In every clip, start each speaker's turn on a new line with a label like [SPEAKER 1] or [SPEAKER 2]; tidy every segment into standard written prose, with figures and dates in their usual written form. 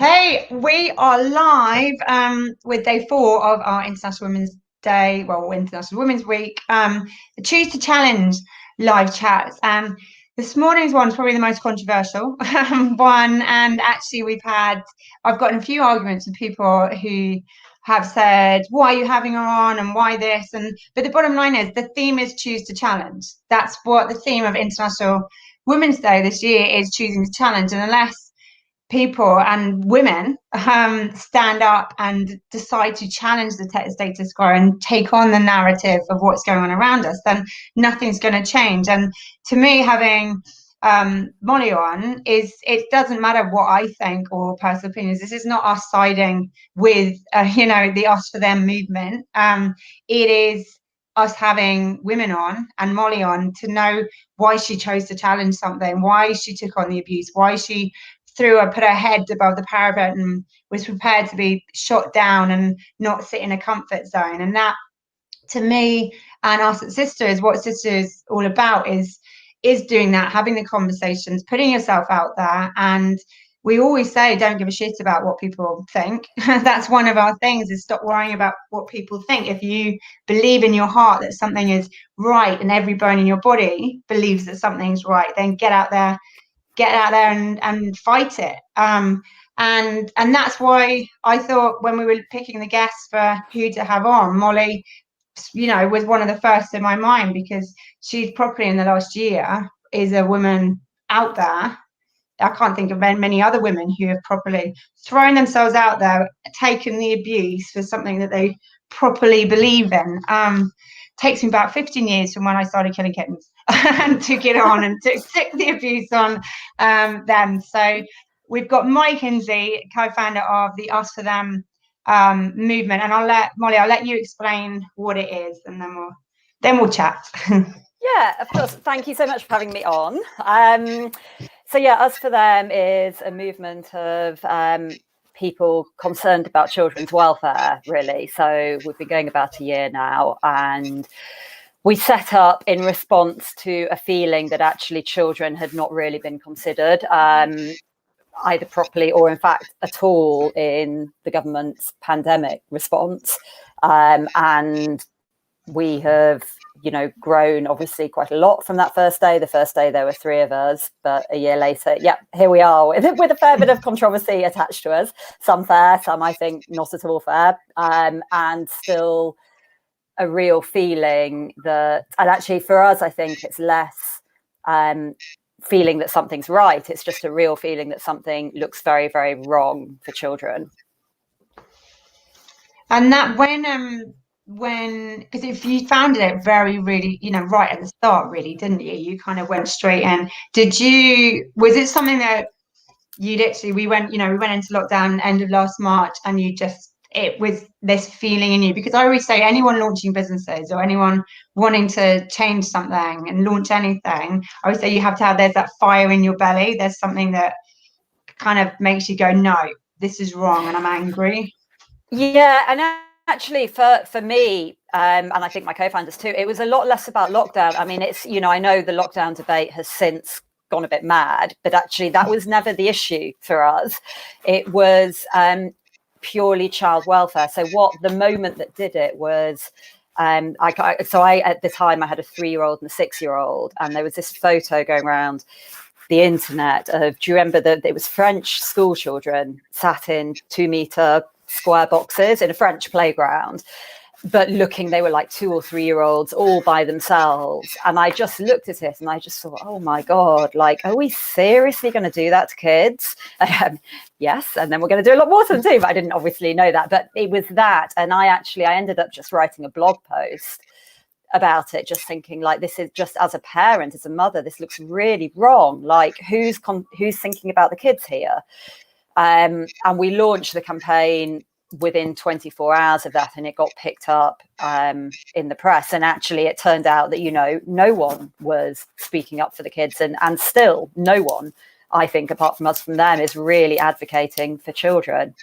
[SPEAKER 1] Hey, we are live with day 4 of our International Women's Day, well, International Women's Week, the Choose to Challenge live chats. This morning's one is probably the most controversial one, and actually I've gotten a few arguments with people who have said, why are you having her on and why this? But the bottom line is the theme is Choose to Challenge. That's what the theme of International Women's Day this year is, choosing to challenge. And unless people and women stand up and decide to challenge the status quo and take on the narrative of what's going on around us, then nothing's going to change. And to me, having Molly on it doesn't matter what I think or personal opinions. This is not us siding with the Us for Them movement. It is us having women on and Molly on to know why she chose to challenge something, why she took on the abuse, why she put her head above the parapet and was prepared to be shot down and not sit in a comfort zone. And that, to me and us at Sistr, is what Sistr is all about, is doing that, having the conversations, putting yourself out there. And we always say, don't give a shit about what people think. That's one of our things, is stop worrying about what people think. If you believe in your heart that something is right and every bone in your body believes that something's right, then get out there and fight it. And that's why I thought, when we were picking the guests for who to have on, Molly, was one of the first in my mind, because she's probably, in the last year, is a woman out there. I can't think of many other women who have properly thrown themselves out there, taken the abuse for something that they properly believe in. Takes me about 15 years from when I started killing kittens and took it on and took the abuse on them. So we've got Kingsley, co-founder of the UsForThem movement, and I'll let you explain what it is, and then we'll chat.
[SPEAKER 2] Yeah, of course. Thank you so much for having me on. So yeah, UsForThem is a movement of people concerned about children's welfare, really. So we've been going about a year now, and we set up in response to a feeling that actually children had not really been considered, either properly or in fact at all, in the government's pandemic response. And we have grown obviously quite a lot from that first day. The first day there were 3 of us, but a year later, here we are with a fair bit of controversy attached to us. Some fair, some I think not at all fair, and still a real feeling that, and actually for us, I think it's less feeling that something's right. It's just a real feeling that something looks very, very wrong for children.
[SPEAKER 1] And that because if you founded it very, really, right at the start, really, didn't you? You kind of went straight in. Was it something that we went into lockdown end of last March, and it was this feeling in you? Because I always say, anyone launching businesses or anyone wanting to change something and launch anything, I always say there's that fire in your belly. There's something that kind of makes you go, no, this is wrong, and I'm angry.
[SPEAKER 2] Yeah, and actually for me, and I think my co-founders too, it was a lot less about lockdown. I mean, it's, I know the lockdown debate has since gone a bit mad, but actually that was never the issue for us. It was purely child welfare. So the moment that did it was, I at the time I had a 3-year-old and a 6-year-old, and there was this photo going around the internet of, do you remember that it was French school children sat in 2-meter square boxes in a French playground, but they were like 2 or 3-year-olds all by themselves. And I just looked at it and I just thought, oh my God, are we seriously going to do that to kids? Yes. And then we're going to do a lot more to them too, but I didn't obviously know that. But it was that. And I ended up just writing a blog post about it, just thinking, this is just, as a parent, as a mother, this looks really wrong. Who's thinking about the kids here? And we launched the campaign within 24 hours of that, and it got picked up in the press. And actually it turned out that no one was speaking up for the kids, and still no one, I think, apart from us, from them, is really advocating for children.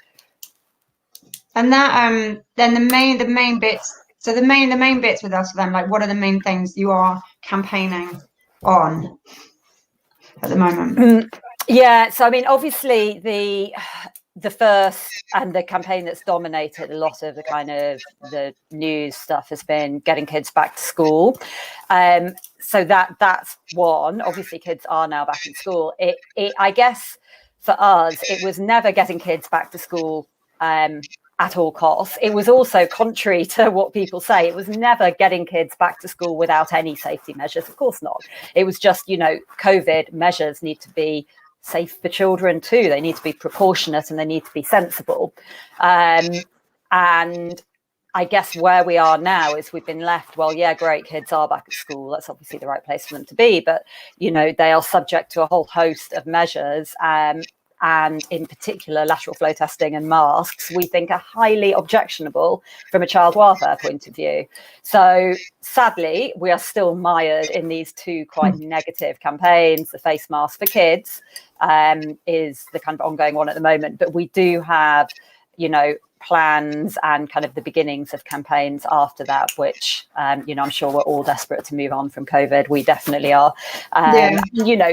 [SPEAKER 1] And that then the main bits, so the main bits with us, then, what are the main things you are campaigning on at the moment?
[SPEAKER 2] Yeah, so I mean, obviously the first and the campaign that's dominated a lot of the kind of the news stuff has been getting kids back to school. So that's one. Obviously, kids are now back in school. I guess for us, it was never getting kids back to school at all costs. It was also contrary to what people say. It was never getting kids back to school without any safety measures. Of course not. It was just, COVID measures need to be safe for children too. They need to be proportionate and they need to be sensible. And I guess where we are now is we've been left, well, yeah, great, kids are back at school. That's obviously the right place for them to be. But, they are subject to a whole host of measures. And in particular, lateral flow testing and masks, we think are highly objectionable from a child welfare point of view. So sadly, we are still mired in these two quite negative campaigns. The face mask for kids is the kind of ongoing one at the moment. But we do have, plans and kind of the beginnings of campaigns after that, which, I'm sure we're all desperate to move on from COVID. We definitely are.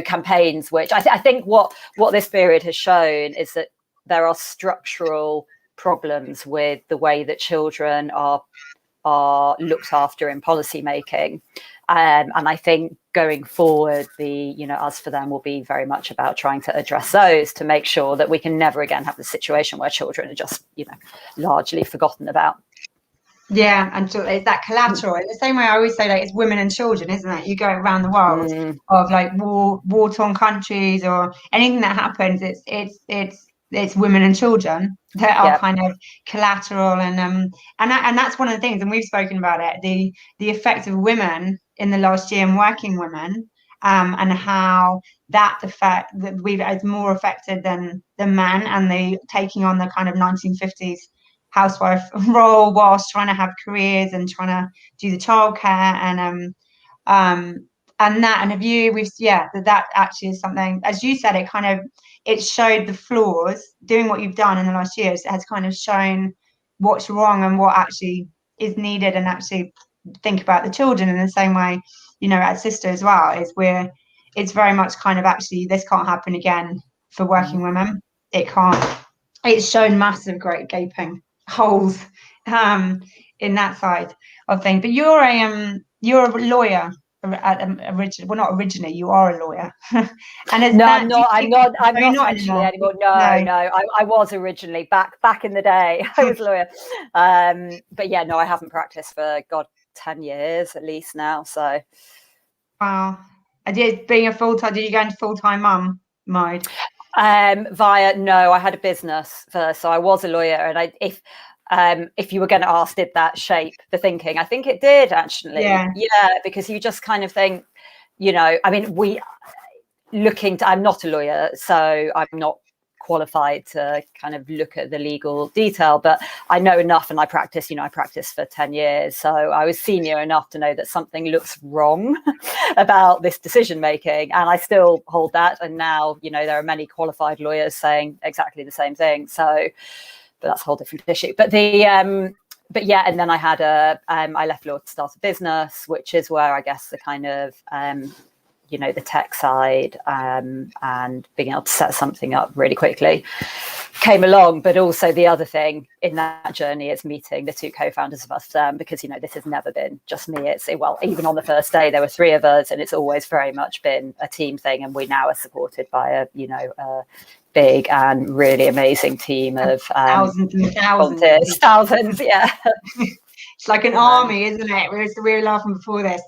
[SPEAKER 2] Campaigns, which I think what this period has shown is that there are structural problems with the way that children are looked after in policy making. And I think going forward, the UsForThem will be very much about trying to address those to make sure that we can never again have the situation where children are just, largely forgotten about.
[SPEAKER 1] Yeah, and so it's that collateral. In the same way, I always say that it's women and children, isn't it? You go around the world of like war-torn countries or anything that happens, it's women and children that are kind of collateral, and that's one of the things, and we've spoken about it, the effect of women in the last year and working women, and how that effect that is more affected than men, and they taking on the kind of 1950s housewife role whilst trying to have careers and trying to do the childcare and have you that actually is something, as you said, it showed the flaws. Doing what you've done in the last years has kind of shown what's wrong and what actually is needed, and actually think about the children in the same way, at Sistr as well, it's very much kind of actually this can't happen again for working women. It can't. It's shown massive great gaping holes in that side of things. But you're a lawyer. Well, not originally, you are a lawyer. And
[SPEAKER 2] I'm not actually anymore. No. I was originally back in the day. I was a lawyer. But yeah, no, I haven't practiced for 10 years at least now. So
[SPEAKER 1] wow. Being a full-time, did you go into full-time mum mode?
[SPEAKER 2] No, I had a business first, so I was a lawyer, and if you were going to ask, did that shape the thinking? I think it did, actually. Yeah, because you just kind of think, I'm not a lawyer, so I'm not qualified to kind of look at the legal detail, but I know enough, and I practiced for 10 years. So I was senior enough to know that something looks wrong about this decision making, and I still hold that. And now, there are many qualified lawyers saying exactly the same thing. So, but that's a whole different issue. But and then I had I left law to start a business, which is where I guess the kind of the tech side and being able to set something up really quickly came along. But also the other thing in that journey is meeting the two co-founders of UsForThem, because this has never been just me. Even on the first day there were three of us, and it's always very much been a team thing, and we now are supported by a big and really amazing team of
[SPEAKER 1] thousands and
[SPEAKER 2] thousands. Yeah.
[SPEAKER 1] It's like an army, isn't it? We were laughing before this,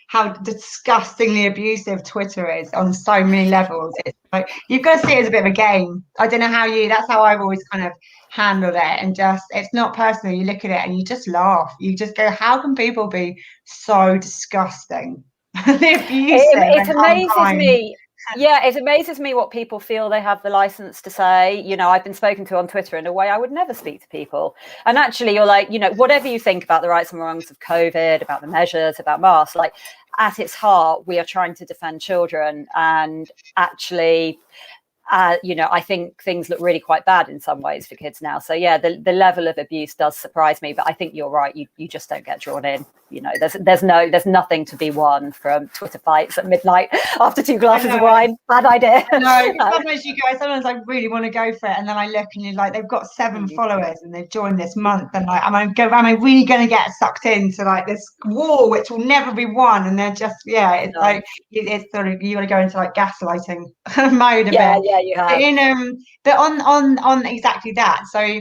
[SPEAKER 1] how disgustingly abusive Twitter is on so many levels. It's like, you've got to see it as a bit of a game. I don't know that's how I've always kind of handled it. And just, it's not personal. You look at it and you just laugh. You just go, how can people be so disgusting?
[SPEAKER 2] It amazes me. Yeah, it amazes me what people feel they have the license to say. I've been spoken to on Twitter in a way I would never speak to people. And actually, you're like, whatever you think about the rights and wrongs of COVID, about the measures, about masks, like at its heart, we are trying to defend children. And actually, I think things look really quite bad in some ways for kids now. So yeah, the level of abuse does surprise me, but I think you're right. You just don't get drawn in. There's nothing to be won from Twitter fights at midnight after 2 glasses of wine. Bad idea.
[SPEAKER 1] No, sometimes you go. Sometimes I really want to go for it, and then I look and you're like, they've got 7 followers and they've joined this month, and like, am I really going to get sucked into like this war which will never be won? And they're just, it's like it's sort of, you want to go into like gaslighting mode a bit.
[SPEAKER 2] Yeah, you have.
[SPEAKER 1] But on exactly that. So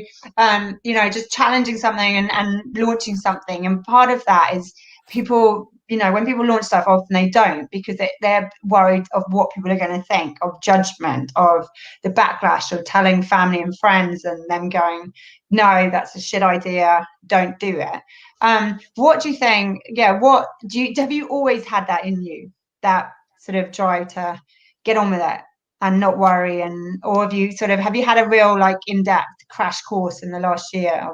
[SPEAKER 1] just challenging something and launching something, and part of that is people, when people launch stuff, often they don't, because they're worried of what people are going to think, of judgment, of the backlash, of telling family and friends and them going, no, that's a shit idea, don't do it. What do you think? Have you always had that in you, that sort of drive to get on with it and not worry, or have you had a real like in-depth crash course in the last year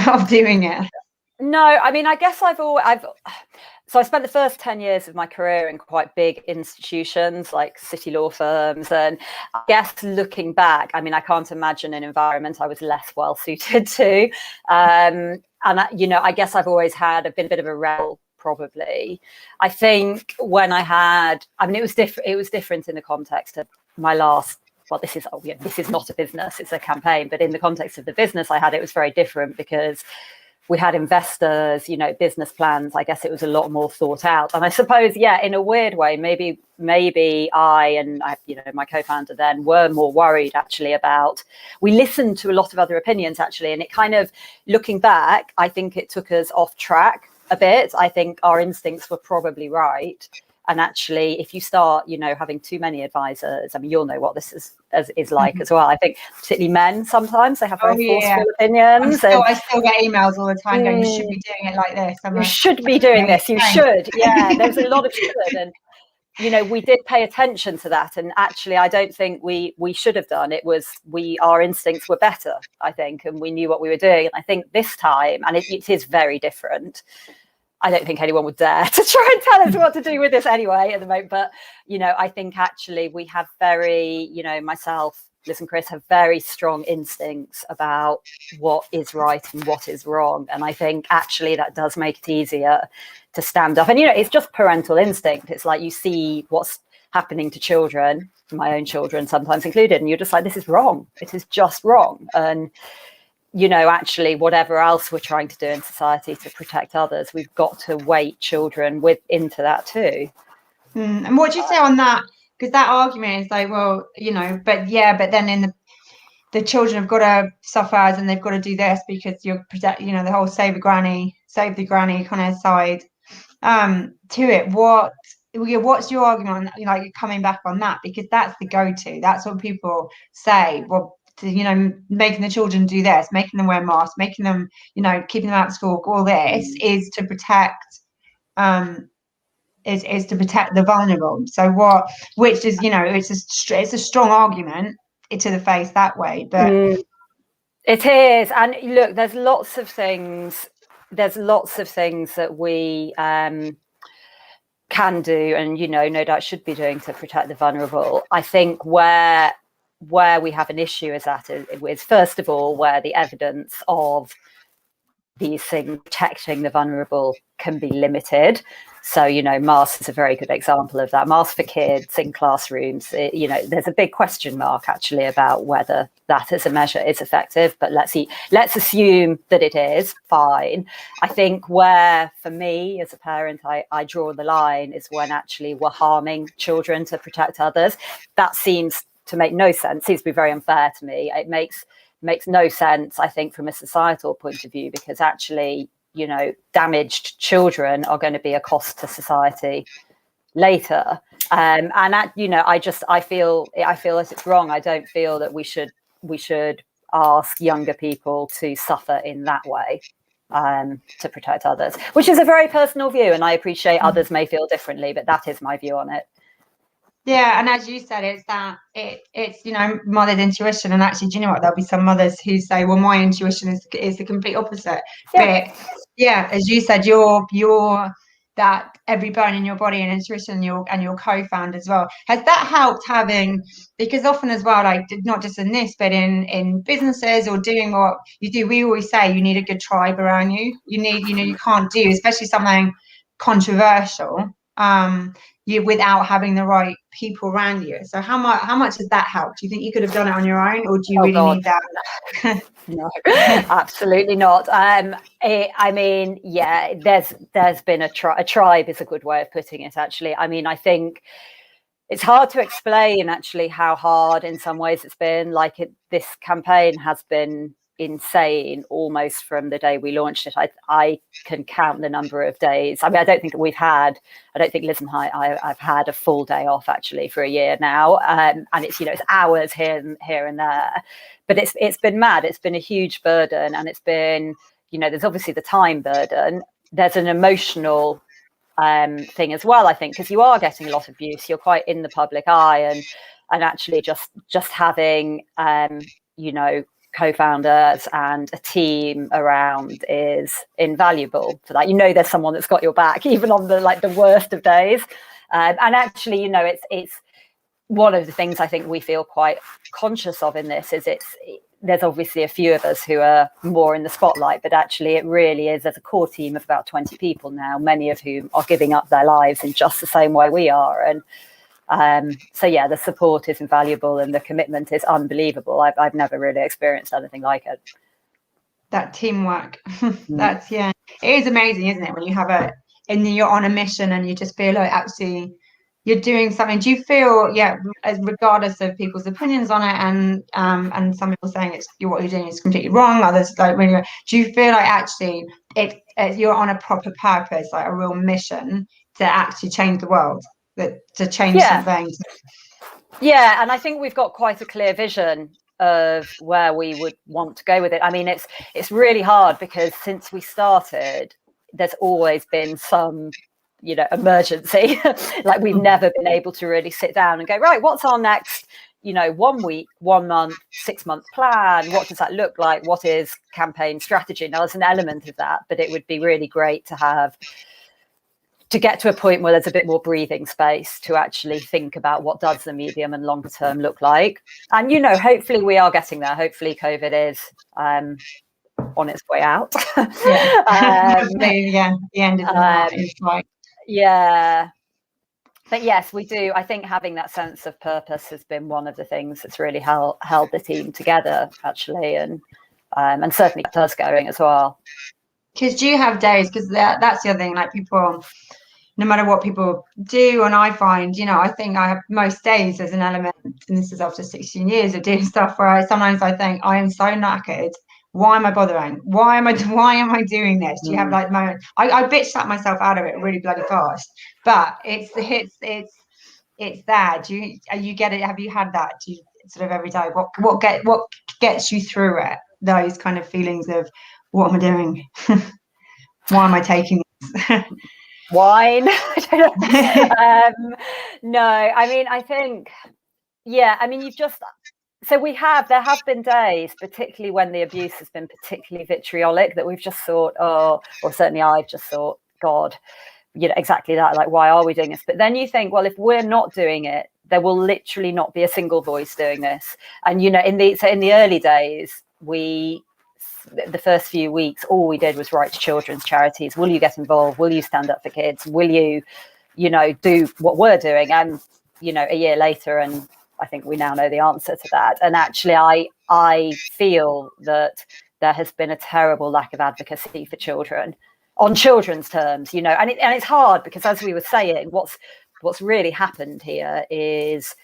[SPEAKER 1] of doing it?
[SPEAKER 2] No, I mean, I guess so I spent the first 10 years of my career in quite big institutions like city law firms, and I guess looking back, I mean, I can't imagine an environment I was less well suited to, and I guess I've always had a bit of a rebel. Probably, I think when it was different. It was different in the context of my last. Well, this is not a business; it's a campaign. But in the context of the business I had, it was very different because we had investors, business plans. I guess it was a lot more thought out. And I suppose, in a weird way, maybe I and my co-founder then were more worried actually about, we listened to a lot of other opinions actually. And it kind of, looking back, I think it took us off track a bit. I think our instincts were probably right. And actually, if you start, having too many advisors, I mean, you'll know what this is like as well. I think particularly men, sometimes they have very forceful opinions.
[SPEAKER 1] I still get emails all the time going, you should be doing it like this.
[SPEAKER 2] You should be doing this. You should. Yeah, there's a lot of should. And, we did pay attention to that. And actually, I don't think we should have done. It was, our instincts were better, I think, and we knew what we were doing. And I think this time, and it is very different, I don't think anyone would dare to try and tell us what to do with this anyway at the moment. But, I think actually we have very, myself, Liz and Chris have very strong instincts about what is right and what is wrong. And I think actually that does make it easier to stand up. And, it's just parental instinct. It's like you see what's happening to children, my own children sometimes included, and you're just like, this is wrong. It is just wrong. And actually, whatever else we're trying to do in society to protect others, we've got to weight children into that too.
[SPEAKER 1] And what do you say on that? Because that argument is like, well, but then the children have got to suffer and they've got to do this because you're the whole save the granny kind of side to it. What's your argument, like coming back on that? Because that's the go-to. That's what people say. Well, making the children do this, making them wear masks, making them, keeping them out of school, all this is to protect, is to protect the vulnerable. So which is, it's a strong argument to the face that way, but
[SPEAKER 2] it is. And look, there's lots of things that we can do, and no doubt should be doing to protect the vulnerable. I think where we have an issue is first of all where the evidence of these things protecting the vulnerable can be limited. So, masks is a very good example of that. Masks for kids in classrooms, there's a big question mark actually about whether that as a measure is effective, but let's assume that it is. Fine. I think where, for me as a parent, I draw the line is when actually we're harming children to protect others. That seems to make no sense. Seems to be very unfair to me. It makes no sense, I think, from a societal point of view, because actually, damaged children are going to be a cost to society later. I feel that it's wrong. I don't feel that we should ask younger people to suffer in that way to protect others, which is a very personal view, and I appreciate others may feel differently, but that is my view on it.
[SPEAKER 1] Yeah, and as you said, it's mother's intuition, and actually, do you know what? There'll be some mothers who say, "Well, my intuition is the complete opposite." Yeah. But as you said, that every bone in your body and intuition, and your co-founder as well. Has that helped having, because often as well, like not just in this, but in businesses or doing what you do, we always say you need a good tribe around you. You need, you can't do, especially something controversial, you without having the right people around you. So how much has that helped? Do you think you could have done it on your own, or do you really need that?
[SPEAKER 2] No, absolutely not. I mean, yeah, there's been a tribe is a good way of putting it, actually. I mean, I think it's hard to explain actually how hard in some ways it's been. Like this campaign has been insane almost from the day we launched it. I can count the number of days. I mean, I don't think Liz and I've had a full day off actually for a year now. And it's, it's hours here and there, but it's been mad. It's been a huge burden, and it's been, there's obviously the time burden. There's an emotional thing as well, I think, because you are getting a lot of abuse. You're quite in the public eye, and actually just having co-founders and a team around is invaluable for that. There's someone that's got your back even on the worst of days, and actually it's one of the things I think we feel quite conscious of in this is there's obviously a few of us who are more in the spotlight, but actually it really is, there's a core team of about 20 people now, many of whom are giving up their lives in just the same way we are. And so, yeah, the support is invaluable and the commitment is unbelievable. I've never really experienced anything like it.
[SPEAKER 1] That teamwork, that's, yeah, it is amazing, isn't it? When you have you're on a mission and you just feel like actually you're doing something. Do you feel, regardless of people's opinions on it, and some people saying what you're doing is completely wrong, others do you feel like actually you're on a proper purpose, like a real mission to actually change the world, to change something?
[SPEAKER 2] Yeah, and I think we've got quite a clear vision of where we would want to go with it. I mean, it's really hard because since we started, there's always been some emergency. Like we've never been able to really sit down and go, right, what's our next 1 week, 1 month, 6 month plan? What does that look like? What is campaign strategy? Now there's an element of that, but it would be really great to get to a point where there's a bit more breathing space to actually think about what does the medium and longer term look like. And hopefully we are getting there. Hopefully COVID is on its way out.
[SPEAKER 1] The end is like,
[SPEAKER 2] yeah, but yes, we do. I think having that sense of purpose has been one of the things that's really held the team together, actually, and certainly kept us going as well.
[SPEAKER 1] Because do you have days? Because that's the other thing. Like people, no matter what people do, and I find, I think I have most days there's an element, and this is after 16 years of doing stuff where sometimes I think I am so knackered. Why am I bothering? Why am I doing this? Do you have like moments? I bitched at myself out of it really bloody fast, but it's there. Do you get it? Have you had that? Do you sort of every day? What gets you through it? Those kind of feelings of what am I doing? Why am I taking this?
[SPEAKER 2] Wine? I don't know. No, I mean, I think, you've just. So there have been days, particularly when the abuse has been particularly vitriolic, that we've just thought, or certainly I've just thought, God, exactly that. Like, why are we doing this? But then you think, well, if we're not doing it, there will literally not be a single voice doing this. And in the early days, the first few weeks, all we did was write to children's charities. Will you get involved? Will you stand up for kids? Will you, do what we're doing? And a year later, and I think we now know the answer to that. And actually, I feel that there has been a terrible lack of advocacy for children on children's terms, and it's hard because, as we were saying, what's really happened here is,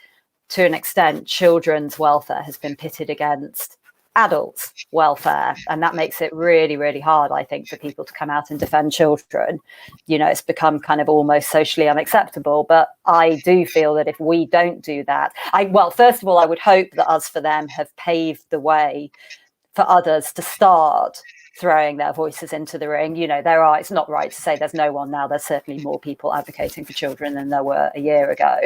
[SPEAKER 2] to an extent, children's welfare has been pitted against adults' welfare, and that makes it really, really hard, I think, for people to come out and defend children. It's become kind of almost socially unacceptable. But I do feel that if we don't do that, first of all, I would hope that UsForThem have paved the way for others to start throwing their voices into the ring. It's not right to say there's no one now. There's certainly more people advocating for children than there were a year ago,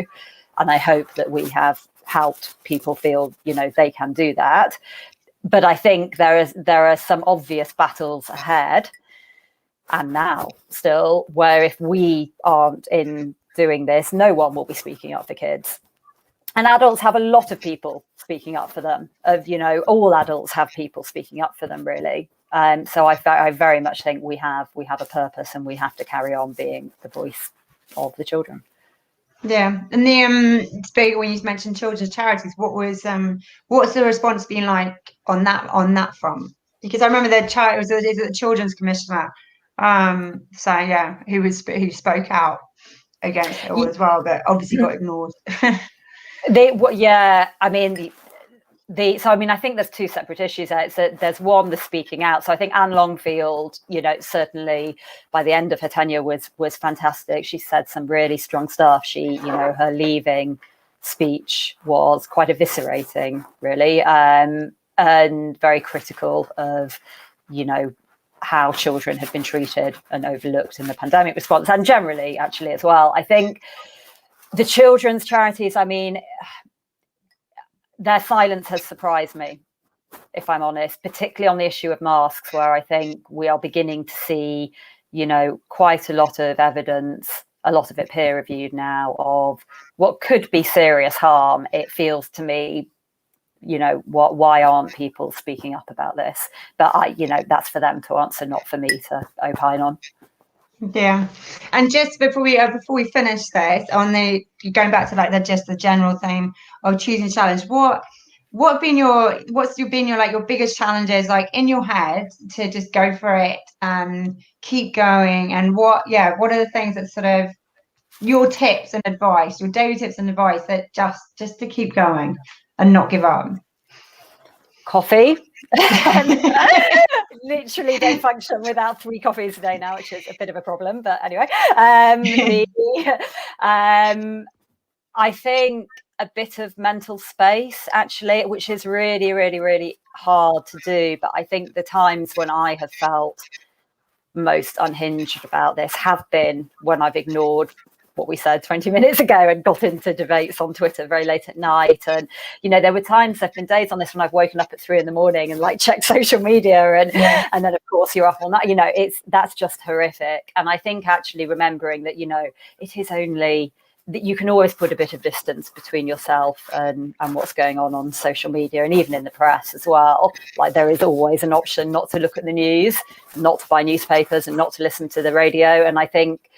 [SPEAKER 2] and I hope that we have helped people feel they can do that. But I think there are some obvious battles ahead. and now still, where if we aren't in doing this, no one will be speaking up for kids. And adults have a lot of people speaking up for them. All adults have people speaking up for them, really. So I very much think we have a purpose, and we have to carry on being the voice of the children.
[SPEAKER 1] Yeah, and when you mentioned children's charities, what's the response been like on that front? Because I remember is it the children's commissioner, who spoke out against it all as well, but obviously got ignored.
[SPEAKER 2] I think there's two separate issues there. There's one, the speaking out. So I think Anne Longfield, certainly by the end of her tenure was fantastic. She said some really strong stuff. Her leaving speech was quite eviscerating, really, and very critical of, how children have been treated and overlooked in the pandemic response, and generally, actually, as well. I think the children's charities, their silence has surprised me, if I'm honest, particularly on the issue of masks, where I think we are beginning to see, quite a lot of evidence, a lot of it peer reviewed now, of what could be serious harm. It feels to me, why aren't people speaking up about this? But that's for them to answer, not for me to opine on.
[SPEAKER 1] Yeah, and just before we finish this, going back to the general theme of choosing challenge, what's been your biggest challenges, like in your head, to just go for it and keep going, and what are the things that sort of your tips and advice, your daily tips and advice that just to keep going and not give up?
[SPEAKER 2] Coffee. Literally don't function without 3 coffees a day now, which is a bit of a problem, but anyway. I think a bit of mental space, actually, which is really, really, really hard to do. But I think the times when I have felt most unhinged about this have been when I've ignored what we said 20 minutes ago and got into debates on Twitter very late at night. And there were times, there've been days on this when I've woken up at 3 a.m. and checked social media, and then of course you're up all night. That's just horrific. And I think actually remembering that it is only that you can always put a bit of distance between yourself and what's going on social media, and even in the press as well. Like, there is always an option not to look at the news, not to buy newspapers, and not to listen to the radio. And I think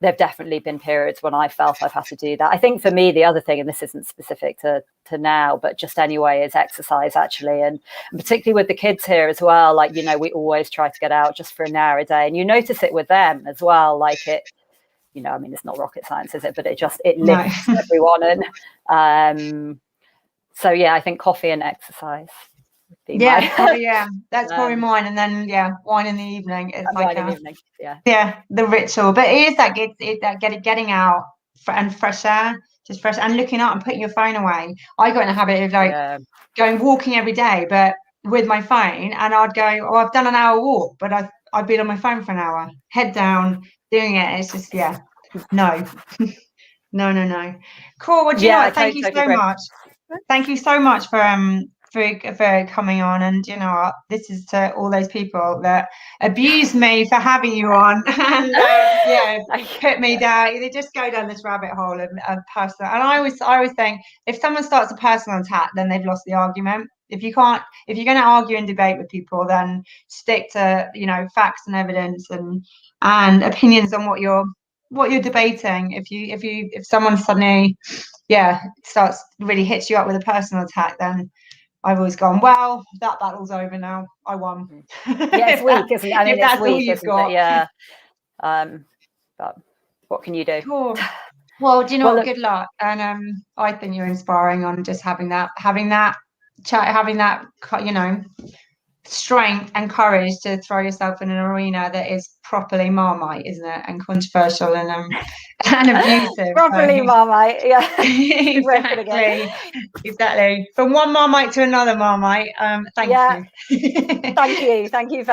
[SPEAKER 2] there've definitely been periods when I felt I've had to do that. I think for me, the other thing, and this isn't specific to now, but just anyway, is exercise, actually. And particularly with the kids here as well, we always try to get out just for an hour a day. And you notice it with them as well, it's not rocket science, is it? But it lifts everyone. And I think coffee and exercise.
[SPEAKER 1] That's probably mine. And then wine in the evening. It's
[SPEAKER 2] wine in the evening.
[SPEAKER 1] The ritual. But it is getting out and fresh air, just fresh, and looking up and putting your phone away. I got in a habit of going walking every day, but with my phone, and I'd go, I've done an hour walk, but I've been on my phone for an hour, head down, doing it. It's just no. No. Cool. Well, do you know what? Thank you so much. Thank you so much for coming on, and this is to all those people that abused me for having you on and put me down. They just go down this rabbit hole of personal, and I always think, if someone starts a personal attack, then they've lost the argument. If you're going to argue and debate with people, then stick to facts and evidence and opinions on what you're debating. If someone suddenly starts really hits you up with a personal attack, then I've always gone, well, that battle's over now. I won.
[SPEAKER 2] It's weak, isn't it?
[SPEAKER 1] It's weak, isn't it?
[SPEAKER 2] Yeah. But what can you do?
[SPEAKER 1] Cool. Well, do you know what? Good luck. And I think you're inspiring on just having that chat, having that strength and courage to throw yourself in an arena that is properly Marmite, isn't it? And controversial and abusive.
[SPEAKER 2] Properly Marmite, yeah.
[SPEAKER 1] Exactly. From one Marmite to another Marmite. Thank you.
[SPEAKER 2] Thank you.